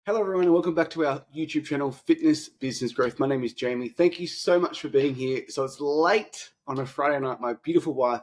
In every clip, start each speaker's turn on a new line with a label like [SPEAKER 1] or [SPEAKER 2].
[SPEAKER 1] Hello, everyone, and welcome back to our YouTube channel, Fitness Business Growth. My name is Jamie. Thank you so much for being here. So it's late on a Friday night. My beautiful wife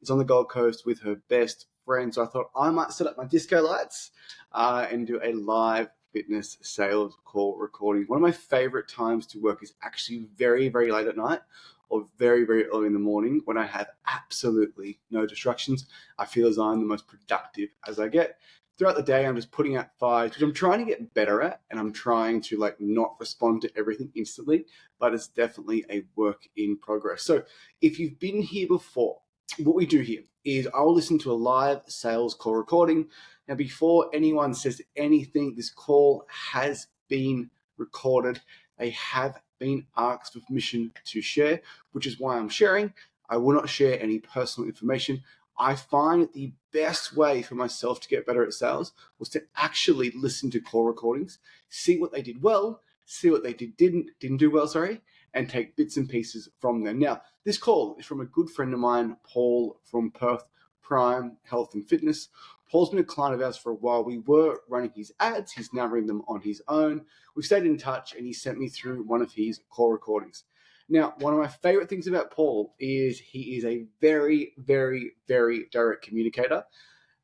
[SPEAKER 1] is on the Gold Coast with her best friend. So I thought I might set up my disco lights and do a live fitness sales call recording. One of my favorite times to work is actually very, very late at night or very, very early in the morning when I have absolutely no distractions. I feel as I'm the most productive as I get. Throughout the day, I'm just putting out fires, which I'm trying to get better at, and I'm trying to not respond to everything instantly, but it's definitely a work in progress. So if you've been here before, what we do here is I'll listen to a live sales call recording. Now, before anyone says anything, this call has been recorded. They have been asked for permission to share, which is why I'm sharing. I will not share any personal information. I find the best way for myself to get better at sales was to actually listen to call recordings, see what they did well, see what they didn't do well, and take bits and pieces from them. Now, this call is from a good friend of mine, Paul from Perth Prime Health and Fitness. Paul's been a client of ours for a while. We were running his ads. He's now running them on his own. We've stayed in touch, and he sent me through one of his call recordings. Now, one of my favorite things about Paul is he is a very, very, very direct communicator.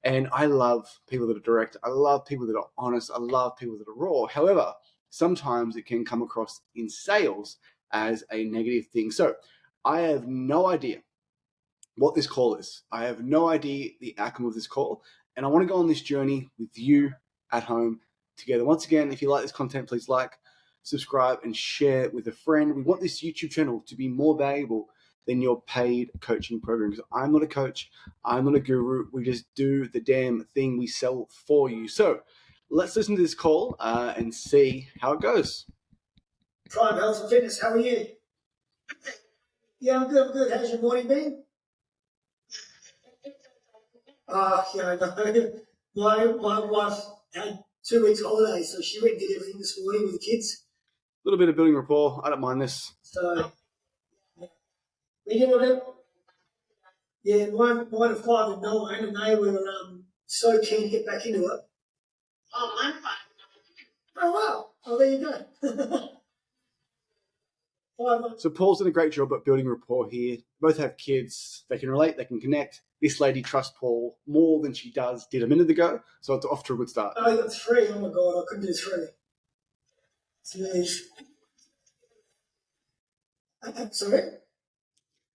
[SPEAKER 1] And I love people that are direct. I love people that are honest. I love people that are raw. However, sometimes it can come across in sales as a negative thing. So I have no idea what this call is. I have no idea the outcome of this call. And I want to go on this journey with you at home together. Once again, if you like this content, please like, subscribe, and share it with a friend. We want this YouTube channel to be more valuable than your paid coaching program. Because I'm not a coach, I'm not a guru. We just do the damn thing we sell for you. So let's listen to this call and see how it goes.
[SPEAKER 2] Prime Health and Fitness, how are you? Yeah, I'm good, How's your morning been? My wife had 2 weeks holiday, so she went and did everything this morning with the kids.
[SPEAKER 1] A little bit of building rapport. I don't mind this.
[SPEAKER 2] So, you know what? Yeah, mine are 5 and 9, and they were so keen to get back into it. Oh, I'm 5. Oh, wow. Oh, there you go.
[SPEAKER 1] So Paul's done a great job at building rapport here. Both have kids. They can relate. They can connect. This lady trusts Paul more than she did a minute ago. So it's off to a good start.
[SPEAKER 2] I got 3. Oh, my God. I couldn't do 3. Sorry?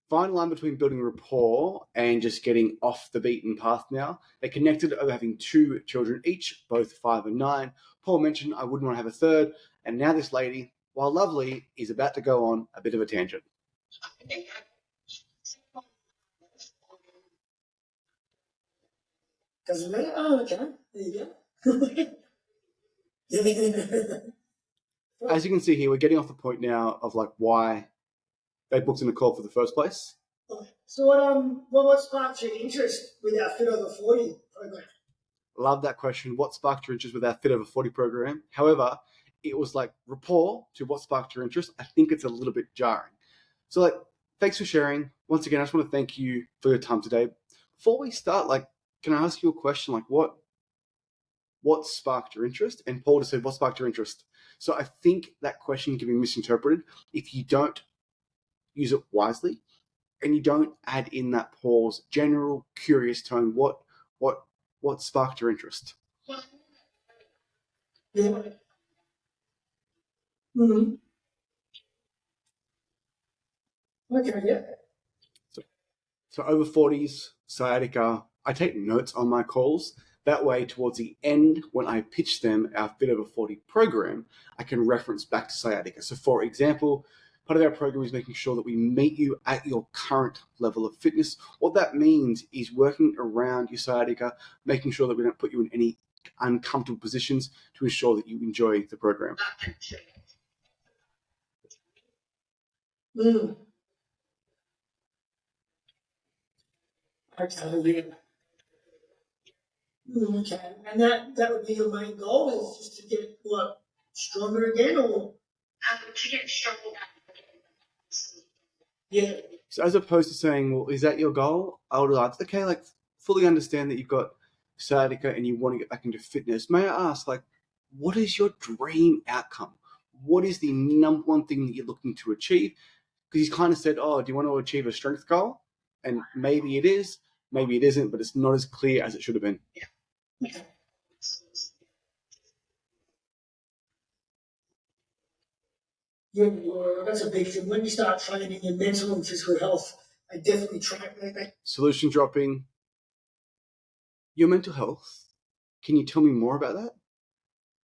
[SPEAKER 1] Fine line between building rapport and just getting off the beaten path now. They connected over having 2 children each, both 5 and 9. Paul mentioned I wouldn't want to have a third. And now this lady, while lovely, is about to go on a bit of a tangent.
[SPEAKER 2] Doesn't matter. Oh, okay. There you go.
[SPEAKER 1] As you can see here, we're getting off the point now of why they booked in a call for the first place.
[SPEAKER 2] So what sparked your interest with our Fit Over 40 program?
[SPEAKER 1] Love that question. What sparked your interest with our Fit Over 40 program? However, it was rapport to what sparked your interest. I think it's a little bit jarring. So thanks for sharing. Once again, I just want to thank you for your time today. Before we start, can I ask you a question? What sparked your interest? And Paul just said, what sparked your interest? So I think that question can be misinterpreted if you don't use it wisely and you don't add in that Paul's general curious tone. What sparked your interest?
[SPEAKER 2] Yeah. Mm-hmm. Okay, yeah.
[SPEAKER 1] So over 40s, sciatica, I take notes on my calls. That way, towards the end, when I pitch them our Fit Over 40 program, I can reference back to sciatica. So for example, part of our program is making sure that we meet you at your current level of fitness. What that means is working around your sciatica, making sure that we don't put you in any uncomfortable positions to ensure that you enjoy the program.
[SPEAKER 2] Mm. Okay. Okay. And that would be your main goal, is just to get stronger again, or to get stronger. Yeah.
[SPEAKER 1] So as opposed to saying, well, is that your goal? I would fully understand that you've got sciatica and you want to get back into fitness. May I ask, what is your dream outcome? What is the number one thing that you're looking to achieve? Because he's kind of said, oh, do you want to achieve a strength goal? And maybe it is, maybe it isn't, but it's not as clear as it should have been.
[SPEAKER 2] Yeah, that's a big thing. When you start training your mental and physical health, they definitely track that.
[SPEAKER 1] Solution dropping. Your mental health. Can you tell me more about that?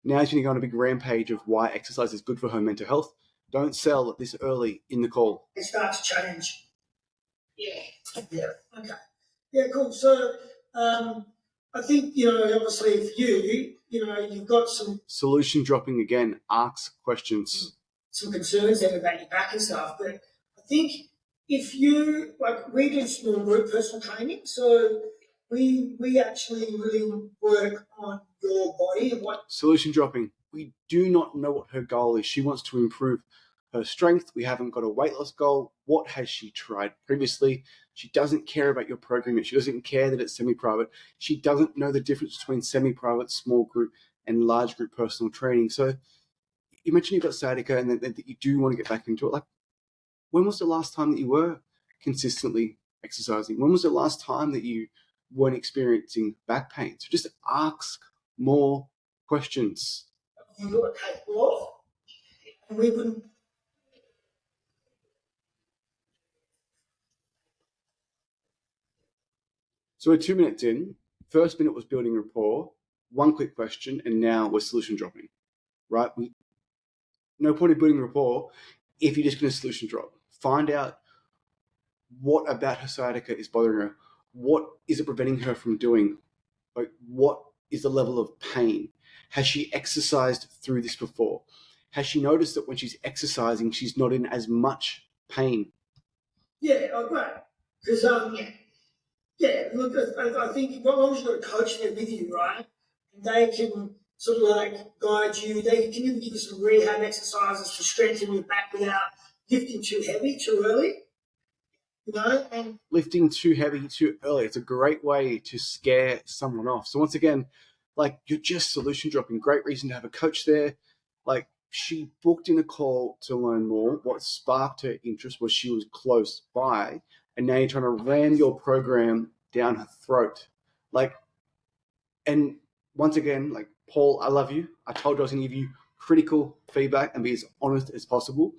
[SPEAKER 1] Now he's going to go on a big rampage of why exercise is good for her mental health. Don't sell this early in the call.
[SPEAKER 2] It starts to change. Yeah. Yeah. Okay. Yeah, cool. So I think, obviously for you, you've got some
[SPEAKER 1] Solution dropping again. Ask questions.
[SPEAKER 2] Some concerns there about your back and stuff, but I think if you, we do small group personal training, so we actually really work on your body and what.
[SPEAKER 1] Solution dropping. We do not know what her goal is. She wants to improve her strength. We haven't got a weight loss goal. What has she tried previously? She doesn't care about your program. She doesn't care that it's semi-private. She doesn't know the difference between semi-private, small group, and large group personal training. So you mentioned you've got sciatica and that you do want to get back into it. Like, when was the last time that you were consistently exercising? When was the last time that you weren't experiencing back pain? So just ask more questions.
[SPEAKER 2] You were capable of, and we wouldn't.
[SPEAKER 1] So we're 2 minutes in. First minute was building rapport. One quick question, and now we're solution dropping, right? No point in building rapport if you're just going to solution drop. Find out what about her sciatica is bothering her. What is it preventing her from doing? Like, what is the level of pain? Has she exercised through this before? Has she noticed that when she's exercising, she's not in as much pain?
[SPEAKER 2] Yeah, great. Because look, I think as long as you've got a coach there with you, right, and they can sort of like guide you. They can even give you some rehab exercises to strengthen your back without lifting too heavy too early. And
[SPEAKER 1] lifting too heavy too early, it's a great way to scare someone off. So once again, like, you're just solution dropping. Great reason to have a coach there. Like, she booked in a call to learn more. What sparked her interest was she was close by, and now you're trying to ram your program down her throat. Like, and once again, like, Paul, I love you. I told you I was going to give you critical feedback and be as honest as possible.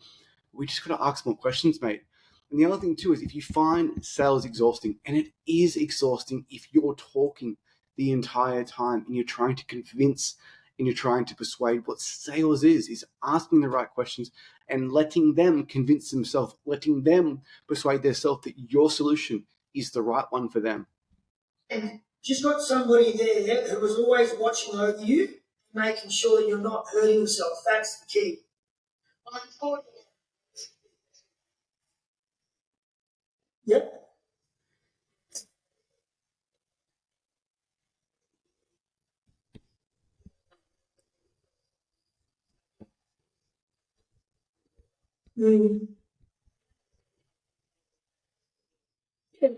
[SPEAKER 1] We just got to ask more questions, mate. And the other thing too is, if you find sales exhausting, and it is exhausting if you're talking the entire time and you're trying to convince and you're trying to persuade, what sales is asking the right questions and letting them convince themselves, letting them persuade themselves that your solution is the right one for them.
[SPEAKER 2] And just got somebody there who was always watching over you, making sure you're not hurting yourself. That's the key. Yep. Mm. Yeah.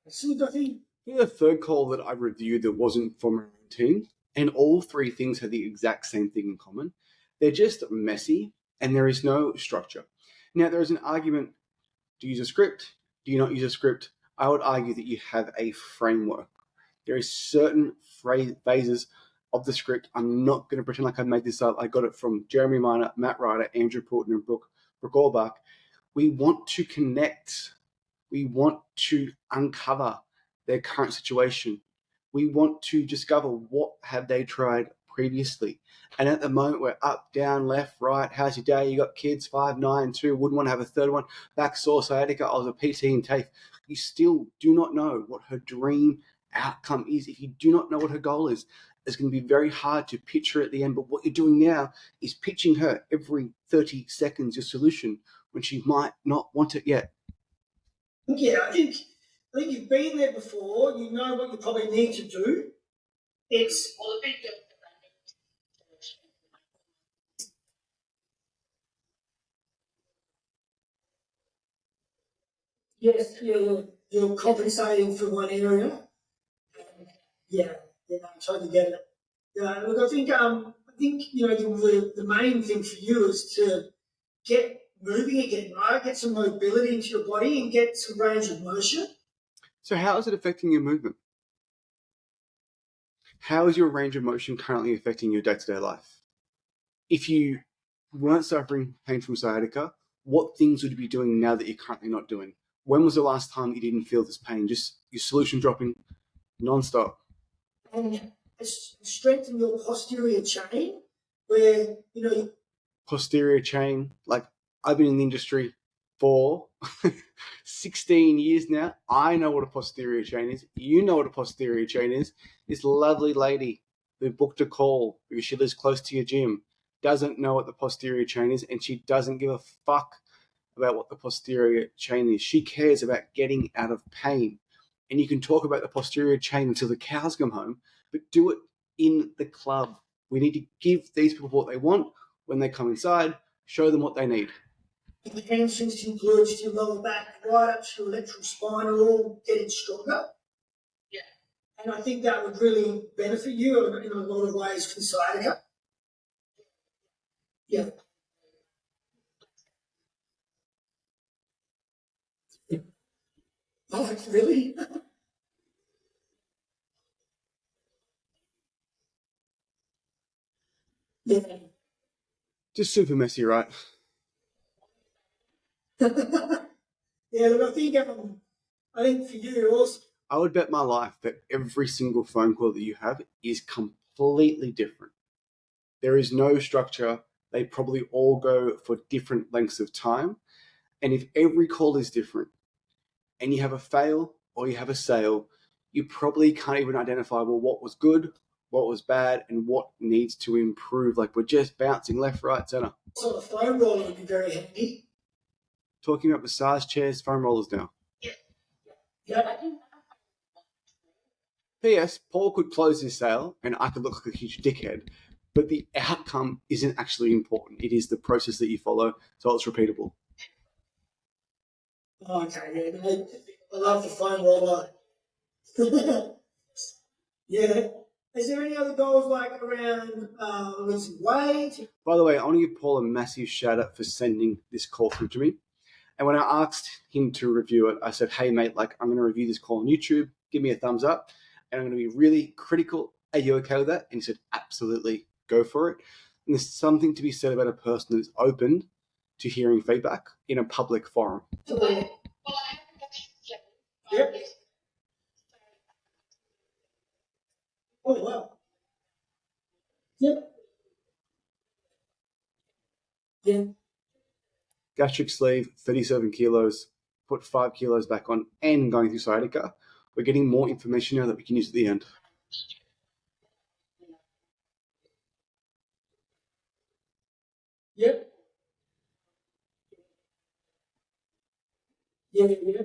[SPEAKER 2] So I think
[SPEAKER 1] the third call that I reviewed that wasn't from my own team, and all three things had the exact same thing in common. They're just messy, and there is no structure. Now, there is an argument: do you use a script? Do you not use a script? I would argue that you have a framework. There is certain phases of the script. I'm not going to pretend like I made this up. I got it from Jeremy Minor, Matt Ryder, Andrew Porton, and Brooke Auerbach. We want to connect. We want to uncover their current situation. We want to discover what have they tried previously. And at the moment, we're up, down, left, right. How's your day? You got kids, 5, 9, 2. Wouldn't want to have a third one. Back sore, sciatica. I was a PT in TAFE. You still do not know what her dream outcome is. If you do not know what her goal is, it's going to be very hard to pitch her at the end. But what you're doing now is pitching her every 30 seconds your solution when she might not want it yet.
[SPEAKER 2] Yeah, I think you've been there before. You know what you probably need to do. It's yes, you're compensating for one area. Yeah, I totally get it. Yeah, look, I think think, the main thing for you is to get moving again, right? Get some mobility into your body and get some range of motion.
[SPEAKER 1] So how is it affecting your movement? How is your range of motion currently affecting your day-to-day life? If you weren't suffering pain from sciatica, what things would you be doing now that you're currently not doing? When was the last time you didn't feel this pain? Just your solution dropping non-stop.
[SPEAKER 2] And strengthen your posterior chain where,
[SPEAKER 1] Posterior chain, like I've been in the industry for 16 years now. I know what a posterior chain is. You know what a posterior chain is. This lovely lady who booked a call because she lives close to your gym doesn't know what the posterior chain is, and she doesn't give a fuck about what the posterior chain is. She cares about getting out of pain. And you can talk about the posterior chain until the cows come home, but do it in the club. We need to give these people what they want when they come inside, show them what they need.
[SPEAKER 2] The hamstrings to glutes to your lower back, right up to your lateral spine are all getting stronger. Yeah. And I think that would really benefit you in a lot of ways from sciatica. Yeah. Oh, really? Yeah.
[SPEAKER 1] Just super messy, right?
[SPEAKER 2] Yeah, look, I think for you also.
[SPEAKER 1] I would bet my life that every single phone call that you have is completely different. There is no structure. They probably all go for different lengths of time. And if every call is different and you have a fail or you have a sale, you probably can't even identify, well, what was good, what was bad, and what needs to improve. Like we're just bouncing left, right, center.
[SPEAKER 2] So a foam roller would be very handy.
[SPEAKER 1] Talking about massage chairs, foam rollers now.
[SPEAKER 2] Yeah.
[SPEAKER 1] P.S. Paul could close his sale and I could look like a huge dickhead, but the outcome isn't actually important. It is the process that you follow, so it's repeatable.
[SPEAKER 2] Okay, yeah, I love the foam roller. Yeah. Is there any other goals like around losing weight?
[SPEAKER 1] By the way, I want to give Paul a massive shout out for sending this call through to me. And when I asked him to review it, I said, hey, mate, I'm going to review this call on YouTube. Give me a thumbs up. And I'm going to be really critical. Are you okay with that? And he said, absolutely, go for it. And there's something to be said about a person that's open to hearing feedback in a public forum.
[SPEAKER 2] Yep. Oh, wow. Yep. Yeah.
[SPEAKER 1] Gastric sleeve, 37 kilos, put 5 kilos back on, and going through sciatica. We're getting more information now that we can use at the end.
[SPEAKER 2] Yep. Yeah, yeah.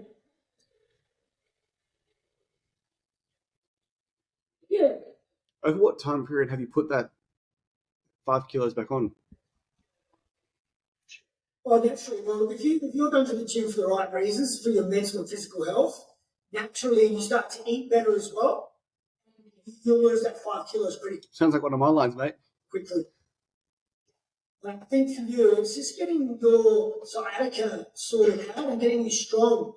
[SPEAKER 2] Yeah.
[SPEAKER 1] Over what time period have you put that 5 kilos back on?
[SPEAKER 2] Oh, naturally. Well, if you're going to the gym for the right reasons, for your mental and physical health, naturally you start to eat better as well. You'll lose that 5 kilos pretty
[SPEAKER 1] Sounds like one of my lines, mate.
[SPEAKER 2] quickly. I think for you, it's just getting your sciatica sorted out and getting you strong.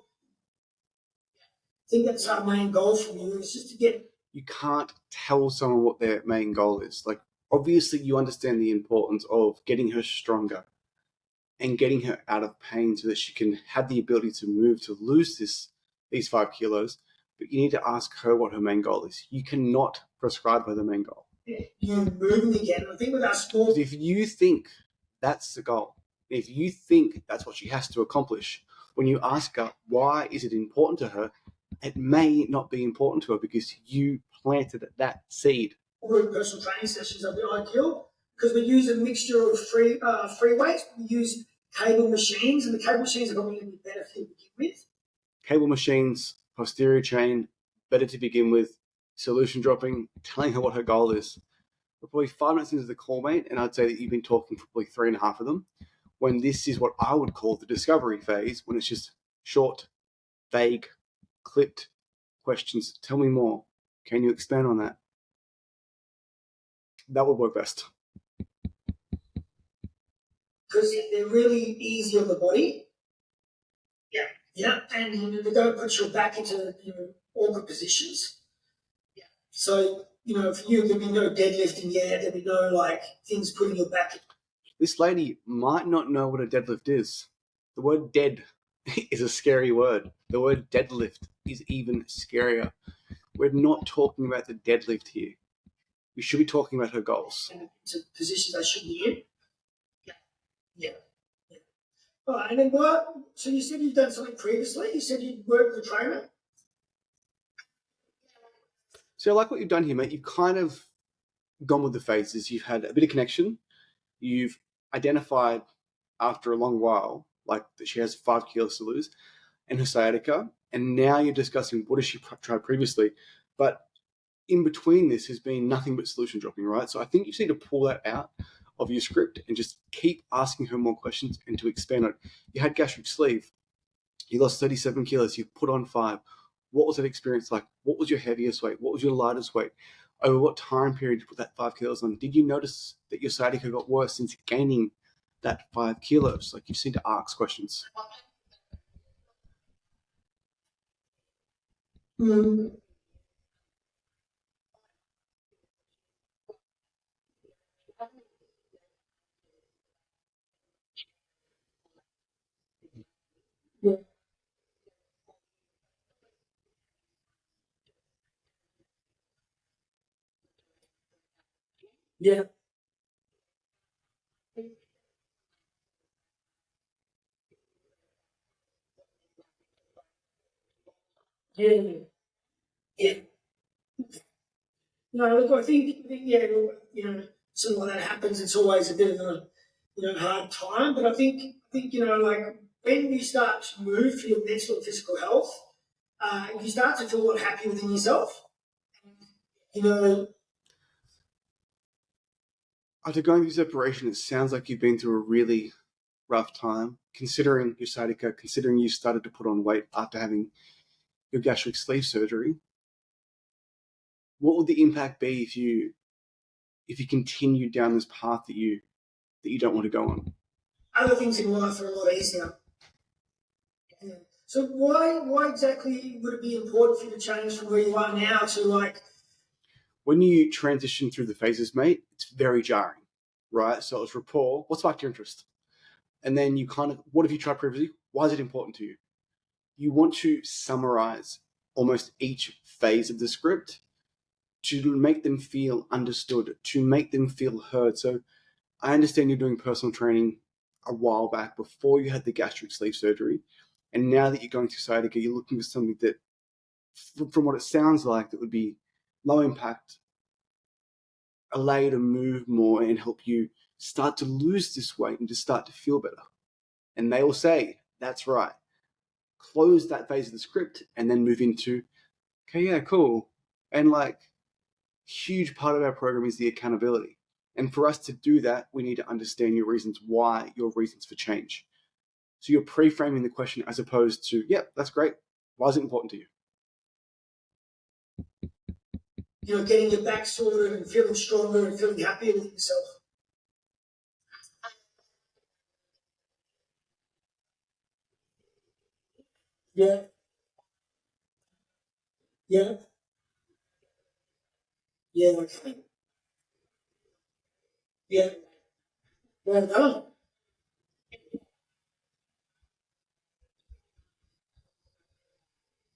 [SPEAKER 2] I think that's our main goal for you, is just to get.
[SPEAKER 1] You can't tell someone what their main goal is. Like, obviously, you understand the importance of getting her stronger and getting her out of pain so that she can have the ability to move to lose these 5 kilos. But you need to ask her what her main goal is. You cannot prescribe her the main goal.
[SPEAKER 2] You moving again. I think with our sport.
[SPEAKER 1] If you think that's the goal, if you think that's what she has to accomplish, when you ask her why is it important to her, it may not be important to her because you planted that seed.
[SPEAKER 2] Group personal training sessions are the ideal because we use a mixture of free weights. We use cable machines, and the cable machines are probably going to be better to begin with.
[SPEAKER 1] Cable machines, posterior chain, better to begin with. Solution dropping, telling her what her goal is. We're probably 5 minutes into the call, mate, and I'd say that you've been talking for probably 3.5 of them, when this is what I would call the discovery phase, when it's just short, vague, clipped questions. Tell me more. Can you expand on that? That would work best.
[SPEAKER 2] because they're really easy on the body. Yeah, and they don't put your back into awkward positions. So for you there'd be no deadlifting yet. There'd be no things putting your back.
[SPEAKER 1] This lady might not know what a deadlift is. The word dead is a scary word. The word deadlift is even scarier. We're not talking about the deadlift here. We should be talking about her goals.
[SPEAKER 2] Into positions they shouldn't be in. Yeah. All right, and then what? So you said you've done something previously. You said you'd worked with a trainer.
[SPEAKER 1] So I like what you've done here, mate. You've kind of gone with the phases. You've had a bit of connection. You've identified after a long while, that she has 5 kilos to lose and her sciatica. And now you're discussing what has she tried previously. But in between this has been nothing but solution dropping, right? So I think you just need to pull that out of your script and just keep asking her more questions and to expand on it. You had gastric sleeve. You lost 37 kilos. You put on 5. What was that experience like? What was your heaviest weight? What was your lightest weight? Over what time period did you put that 5 kilos on? Did you notice that your sciatica got worse since gaining that 5 kilos? You just need to ask questions.
[SPEAKER 2] Mm. Yeah. Yeah. Yeah. Yeah. No, look, I think something like that happens. It's always a bit of a hard time. But I think when you start to move for your mental and physical health, you start to feel a lot happy within yourself. You know,
[SPEAKER 1] After going through separation, it sounds like you've been through a really rough time, considering your sciatica, considering you started to put on weight after having your gastric sleeve surgery. What would the impact be if you continue down this path that you don't want to go on?
[SPEAKER 2] other things in life are a lot easier. Yeah. So why exactly would it be important for you to change from where you are now to
[SPEAKER 1] When you transition through the phases, mate, it's very jarring, right? So it's rapport. What sparked your interest? And then you kind of, what have you tried previously? Why is it important to you? You want to summarize almost each phase of the script to make them feel understood, to make them feel heard. So I understand you're doing personal training a while back before you had the gastric sleeve surgery. And now that you're going through sciatica, you're looking for something that, from what it sounds like, that would be low impact, allow you to move more and help you start to lose this weight and to start to feel better. And they will say, that's right. Close that phase of the script and then move into, okay, yeah, cool. And huge part of our program is the accountability. And for us to do that, we need to understand your reasons why, your reasons for change. So you're pre-framing the question as opposed to, yeah, that's great. Why is it important to you?
[SPEAKER 2] getting your back sorted and feeling stronger and feeling happier with yourself. Yeah. Yeah. Yeah. Okay. Yeah. Well done.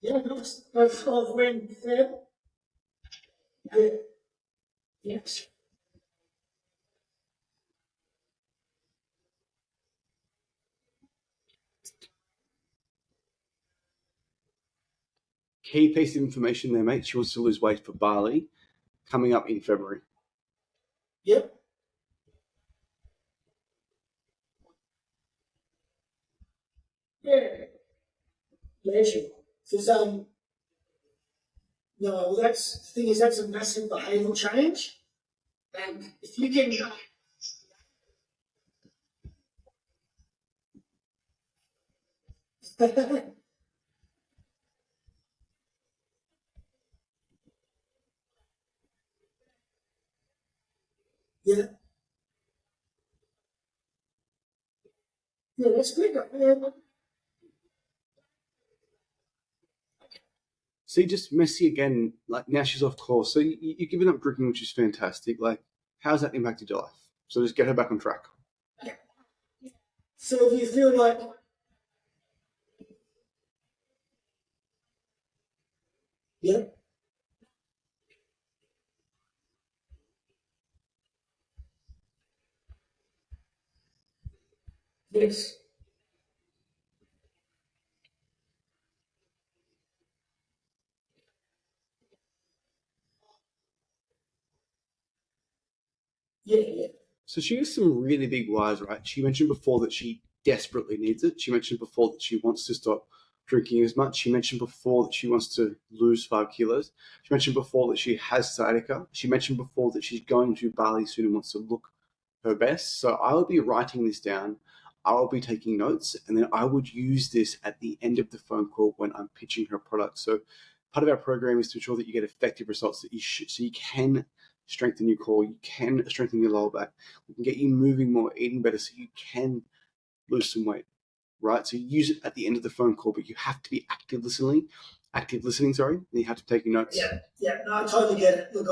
[SPEAKER 2] Yeah. Nice. Of when Feb. Yeah. Yes.
[SPEAKER 1] Key piece of information there, mate. She wants to lose weight for Bali coming up in February.
[SPEAKER 2] Yep. Yeah. Pleasure. Because no, well, that's the thing is that's a massive behavioural change, and if you can, yeah, Yeah, that's good. Yeah.
[SPEAKER 1] See, just messy again. Like now she's off course. So you're giving up drinking, which is fantastic. Like, how's that impacted your life? So just get her back on track.
[SPEAKER 2] So do you feel like, yeah, yes, yeah, yeah,
[SPEAKER 1] So she has some really big whys, right? She mentioned before that she desperately needs it. She mentioned before that she wants to stop drinking as much. She mentioned before that she wants to lose 5 kilos. She mentioned before that she has sciatica. She mentioned before that she's going to Bali soon and wants to look her best. So I will be writing this down. I will be taking notes, and then I would use this at the end of the phone call when I'm pitching her product. So part of our program is to ensure that you get effective results that so you can strengthen your core, you can strengthen your lower back, we can get you moving more, eating better, so you can lose some weight, right? So you use it at the end of the phone call, but you have to be active listening, sorry, and you have to take your notes.
[SPEAKER 2] yeah. No, I totally get it. Look,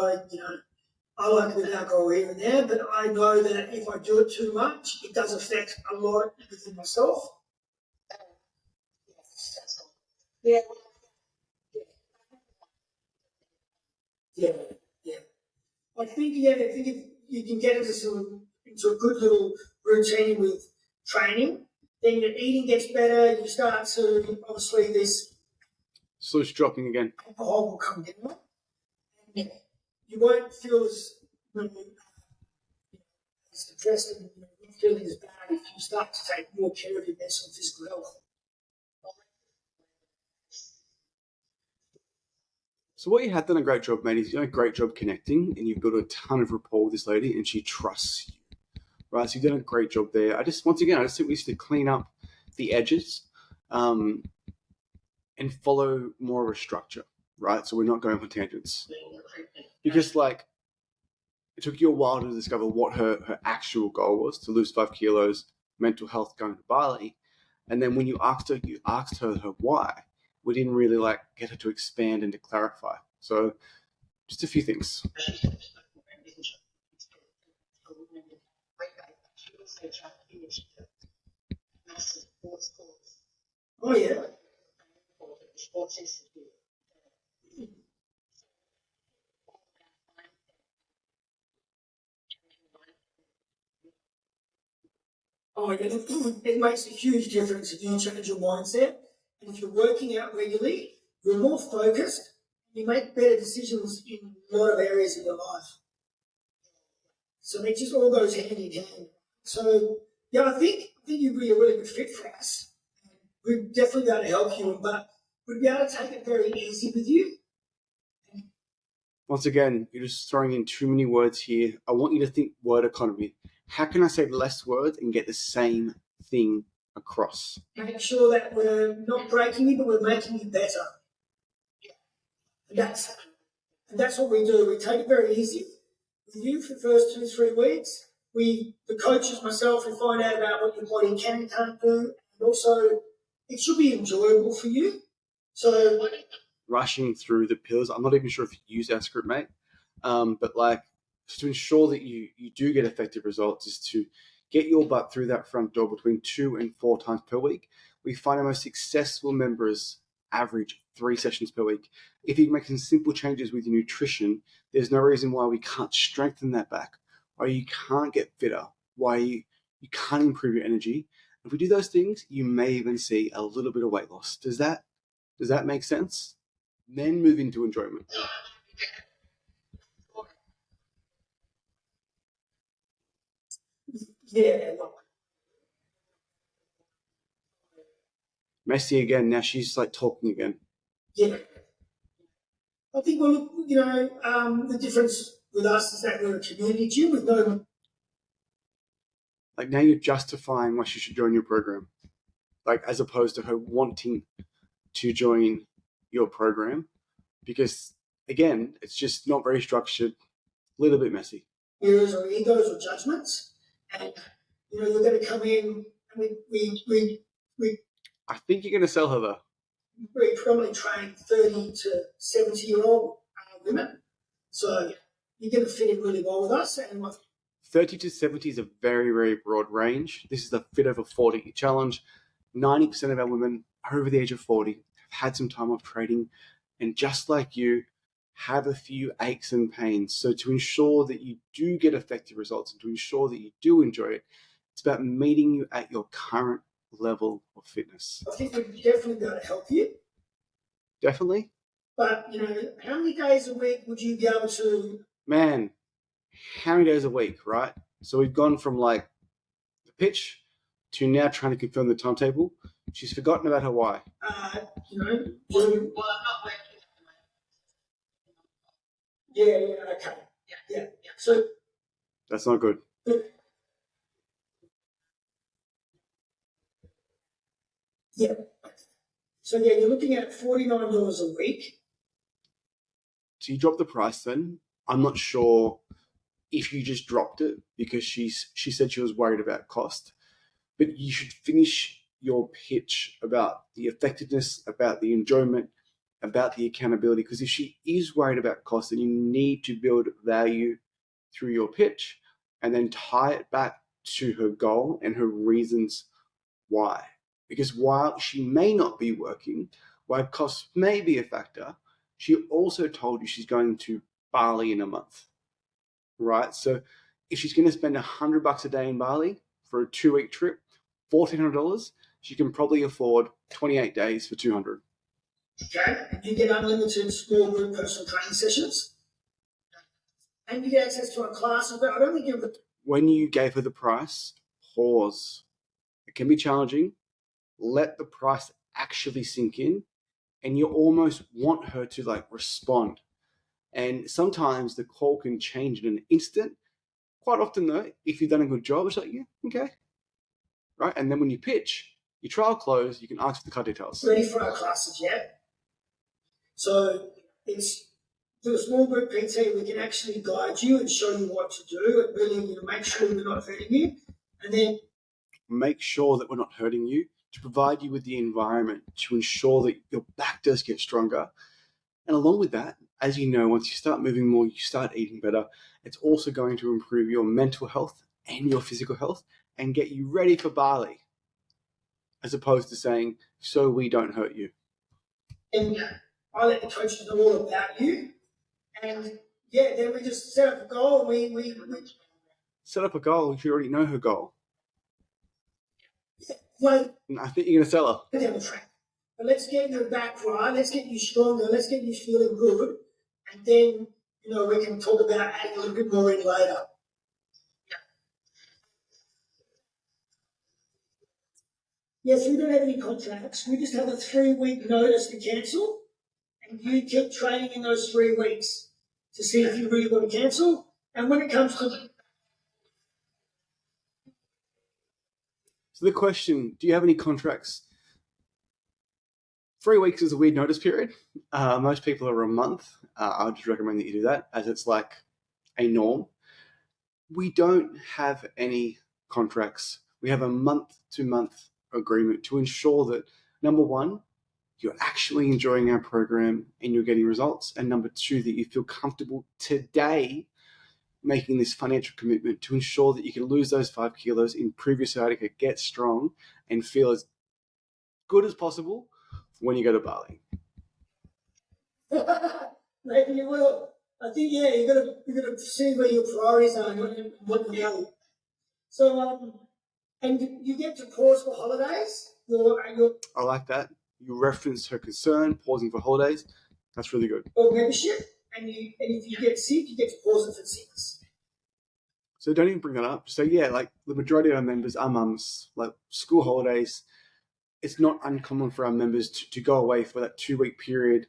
[SPEAKER 2] I like with alcohol here and there, but I know that if I do it too much, it does affect a lot within myself. Yeah, yeah, yeah. I think if you can get into a good little routine with training, then your eating gets better. You start to obviously this
[SPEAKER 1] So it's dropping again.
[SPEAKER 2] alcohol will come down. You won't feel as depressed and not feeling as bad if you start to take more care of your mental and physical health.
[SPEAKER 1] So what you have done a great job, mate, is you've done a great job connecting, and you've built a ton of rapport with this lady, and she trusts you, right? So you've done a great job there. I just think we need to clean up the edges, and follow more of a structure, right? So we're not going on tangents. Because it took you a while to discover what her actual goal was, to lose 5 kilos, mental health, going to Bali. And then when you asked her her why. We didn't really get her to expand and to clarify. So just a few things.
[SPEAKER 2] Oh yeah. Oh yeah. It makes a huge difference if you change your mindset. And if you're working out regularly, you're more focused, you make better decisions in a lot of areas of your life. So it just all goes hand in hand. So yeah, I think you'd be a really good fit for us. We'd definitely be able to help you, but we'd be able to take it very easy with you.
[SPEAKER 1] Once again, you're just throwing in too many words here. I want you to think word economy. How can I say less words and get the same thing across?
[SPEAKER 2] Make sure that we're not breaking you, but we're making you better. And that's what we do. We take it very easy with you for the first 2-3 weeks. The coaches, myself, we find out about what your body can and can't do, and also it should be enjoyable for you. So
[SPEAKER 1] rushing through the pillars. I'm not even sure if you use our script, mate. But to ensure that you do get effective results is to get your butt through that front door between 2 and 4 times per week. We find our most successful members average 3 sessions per week. If you make some simple changes with your nutrition, there's no reason why we can't strengthen that back, why you can't get fitter, why you can't improve your energy. If we do those things, you may even see a little bit of weight loss. Does that make sense? Then move into enjoyment.
[SPEAKER 2] yeah,
[SPEAKER 1] Messy again. Now she's talking again.
[SPEAKER 2] yeah. I think the difference with us is that we're a community gym with no.
[SPEAKER 1] Now you're justifying why she should join your program, as opposed to her wanting to join your program, because again, it's just not very structured, a little bit messy.
[SPEAKER 2] Errors or egos or judgments, and you're going to come in And we
[SPEAKER 1] I think you're going to sell her though.
[SPEAKER 2] we predominantly train 30 to 70-year-old women. So you're going to fit in really well with us. And
[SPEAKER 1] 30 to 70 is a very, very broad range. This is the Fit Over 40 challenge. 90% of our women are over the age of 40, have had some time off trading, and just like you, have a few aches and pains. So to ensure that you do get effective results and to ensure that you do enjoy it, it's about meeting you at your current level of fitness.
[SPEAKER 2] I think we'd definitely be able to help you.
[SPEAKER 1] Definitely.
[SPEAKER 2] But, how many days a week would you be able to?
[SPEAKER 1] Man, how many days a week, right? So we've gone from like the pitch to now trying to confirm the timetable. She's forgotten about her why.
[SPEAKER 2] Well, I'm not working. Yeah, okay. Yeah. So
[SPEAKER 1] that's not good.
[SPEAKER 2] Yeah. So you're looking at $49 a week.
[SPEAKER 1] So you drop the price then. I'm not sure if you just dropped it because she said she was worried about cost, but you should finish your pitch about the effectiveness, about the enjoyment, about the accountability, because if she is worried about cost, then you need to build value through your pitch and then tie it back to her goal and her reasons why. Because while she may not be working, while cost may be a factor, she also told you she's going to Bali in a month, right? So if she's going to spend $100 a day in Bali for a 2-week trip, $1,400, she can probably afford 28 days for $200.
[SPEAKER 2] Okay, you get unlimited small group personal training sessions, and you get access to a class. I don't think you.
[SPEAKER 1] When you gave her the price, pause. It can be challenging. Let the price actually sink in, and you almost want her to respond. And sometimes the call can change in an instant. Quite often though, if you've done a good job, it's like, yeah, okay. Right? And then when you pitch, your trial close, you can ask for the card details.
[SPEAKER 2] Ready for our classes yet? So it's through a small group PT, we can actually guide you and show you what to do and really make sure we're not hurting you. And then
[SPEAKER 1] make sure that we're not hurting you, to provide you with the environment to ensure that your back does get stronger. And along with that, as you know, once you start moving more, you start eating better, it's also going to improve your mental health and your physical health and get you ready for Bali, as opposed to saying, so we don't hurt you.
[SPEAKER 2] And I let the coaches know all about you. And then we just set up a goal. We
[SPEAKER 1] set up a goal if you already know her goal.
[SPEAKER 2] Well,
[SPEAKER 1] I think you're going to sell her.
[SPEAKER 2] Down the track. But let's get your back right. Let's get you stronger. Let's get you feeling good. And then, we can talk about adding a little bit more in later. Yes, we don't have any contracts. We just have a 3-week notice to cancel. And you keep training in those 3 weeks to see if you really want to cancel. And when it comes to...
[SPEAKER 1] So the question, do you have any contracts? 3 weeks is a weird notice period. Most people are a month. I would just recommend that you do that, as it's like a norm. We don't have any contracts. We have a month-to-month agreement to ensure that, number one, you're actually enjoying our program and you're getting results, and number two, that you feel comfortable today making this financial commitment to ensure that you can lose those 5 kilos, improve your sciatica, get strong, and feel as good as possible when you go to Bali.
[SPEAKER 2] Maybe you will. I think you're gonna see where your priorities are and what you value. So and you get to pause for holidays.
[SPEAKER 1] I like that. You reference her concern, pausing for holidays. That's really good.
[SPEAKER 2] Or membership, and if you get sick, you get to pause it for sickness.
[SPEAKER 1] So don't even bring that up. So the majority of our members are mums, like school holidays. It's not uncommon for our members to go away for that 2-week period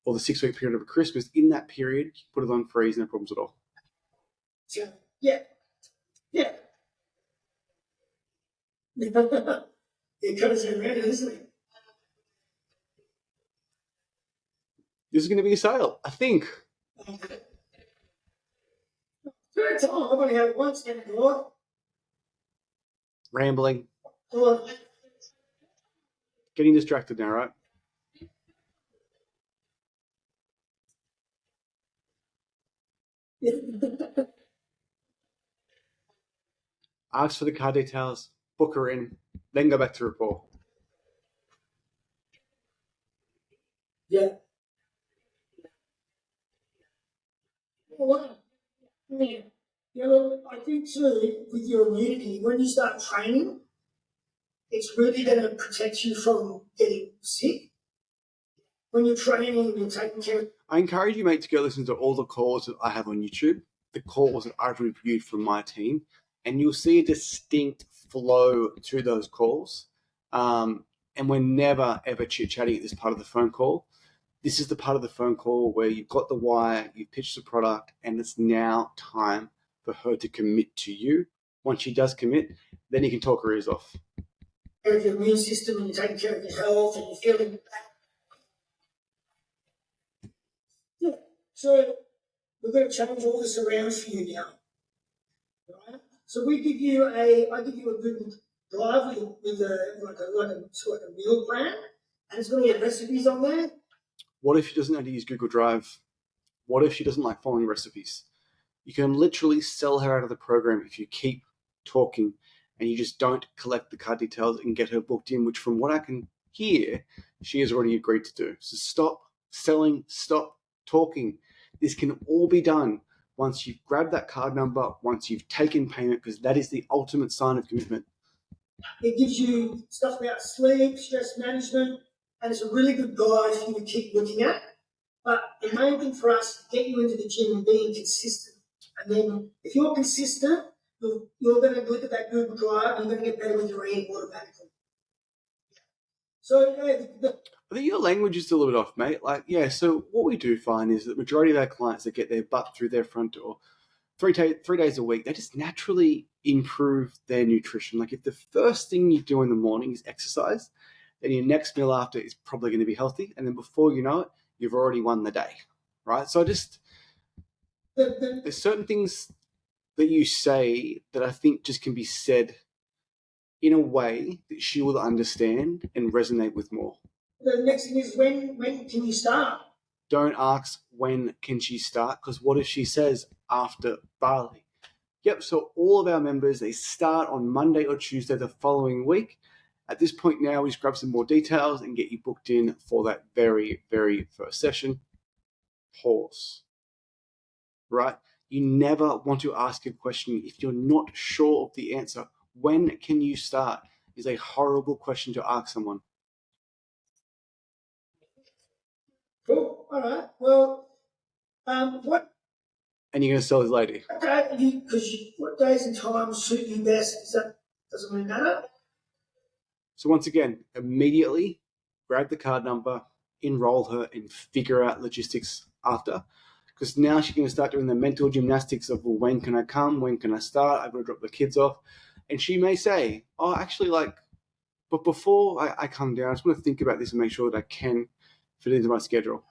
[SPEAKER 1] or the 6-week period of Christmas. In that period, you put it on freeze, no problems at all.
[SPEAKER 2] So, yeah. It covers it around, isn't it?
[SPEAKER 1] This is going to be a sale, I think.
[SPEAKER 2] I've only had it once, thank God.
[SPEAKER 1] Rambling.
[SPEAKER 2] Well,
[SPEAKER 1] Getting distracted now, right?
[SPEAKER 2] yeah.
[SPEAKER 1] Ask for the card details, book her in, then go back to rapport.
[SPEAKER 2] Yeah. Well, yeah. Yeah, well, I think too, with your immunity, when you start training, it's really going to protect you from getting sick. When you're training and you're taking care of.
[SPEAKER 1] I encourage you, mate, to go listen to all the calls that I have on YouTube, the calls that I've reviewed from my team, and you'll see a distinct flow to those calls. And we're never, ever chit-chatting at this part of the phone call. This is the part of the phone call where you've got the why, you've pitched the product, and it's now time for her to commit to you. Once she does commit, then you can talk her ears off.
[SPEAKER 2] Your immune system and you're taking care of your health and you're feeling. Yeah. So we're going to change all this around for you now. Right? So I give you a Google Drive with a meal plan, and it's going to get recipes on there.
[SPEAKER 1] What if she doesn't know how to use Google Drive? What if she doesn't like following recipes? You can literally sell her out of the program if you keep talking and you just don't collect the card details and get her booked in, which from what I can hear, she has already agreed to do. So stop selling, stop talking. This can all be done once you've grabbed that card number, once you've taken payment, because that is the ultimate sign of commitment.
[SPEAKER 2] It gives you stuff about sleep, stress management, and it's a really good guide for you to keep looking at. But the main thing for us is get you into the gym and being consistent. And then if you're consistent, you're going to look at that Google Drive and you're going to get better with your eating automatically. So,
[SPEAKER 1] I think your language is a little bit off, mate. So what we do find is that the majority of our clients that get their butt through their front door 3 days a week, they just naturally improve their nutrition. Like if the first thing you do in the morning is exercise, then your next meal after is probably going to be healthy. And then before you know it, you've already won the day, right? So there's certain things that you say that I think just can be said in a way that she will understand and resonate with more.
[SPEAKER 2] The next thing is when can you start?
[SPEAKER 1] Don't ask when can she start, because what if she says after Bali? Yep, so all of our members, they start on Monday or Tuesday the following week. At this point now, we just grab some more details and get you booked in for that very, very first session. Pause. Right? You never want to ask a question if you're not sure of the answer. When can you start is a horrible question to ask someone.
[SPEAKER 2] Cool. All right. Well, what?
[SPEAKER 1] And you're going to sell this lady.
[SPEAKER 2] Okay. What days and times suit you best? Doesn't really matter.
[SPEAKER 1] So once again, immediately grab the card number, enroll her, and figure out logistics after. Because now she's going to start doing the mental gymnastics of, well, when can I come? When can I start? I've got to drop the kids off. And she may say, oh, actually, but before I come down, I just want to think about this and make sure that I can fit into my schedule.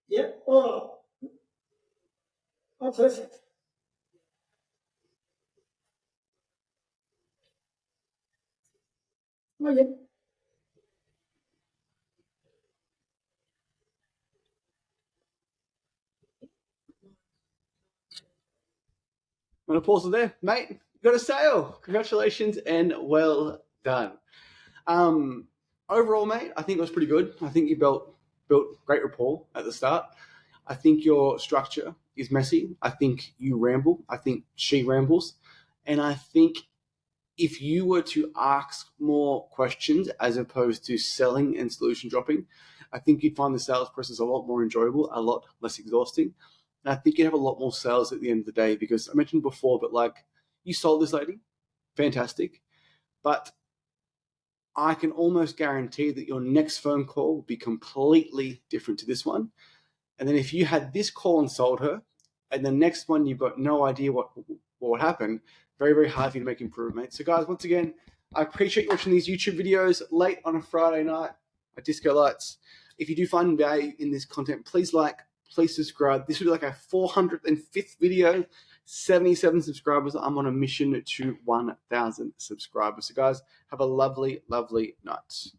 [SPEAKER 2] Yeah. Oh, perfect. Oh, yeah.
[SPEAKER 1] I'm going to pause it there. Mate, you got a sale. Congratulations and well done. Overall, mate, I think it was pretty good. I think you built great rapport at the start. I think your structure is messy. I think you ramble. I think she rambles. And I think if you were to ask more questions as opposed to selling and solution dropping, I think you'd find the sales process a lot more enjoyable, a lot less exhausting. And I think you'd have a lot more sales at the end of the day, because I mentioned before, but you sold this lady, fantastic. But I can almost guarantee that your next phone call will be completely different to this one. And then if you had this call and sold her, and the next one you've got no idea what happened, very, very hard for you to make improvement. So guys, once again, I appreciate you watching these YouTube videos late on a Friday night at Disco Lights. If you do find value in this content, please subscribe. This will be like our 405th video. 77 subscribers. I'm on a mission to 1,000 subscribers. So guys, have a lovely, lovely night.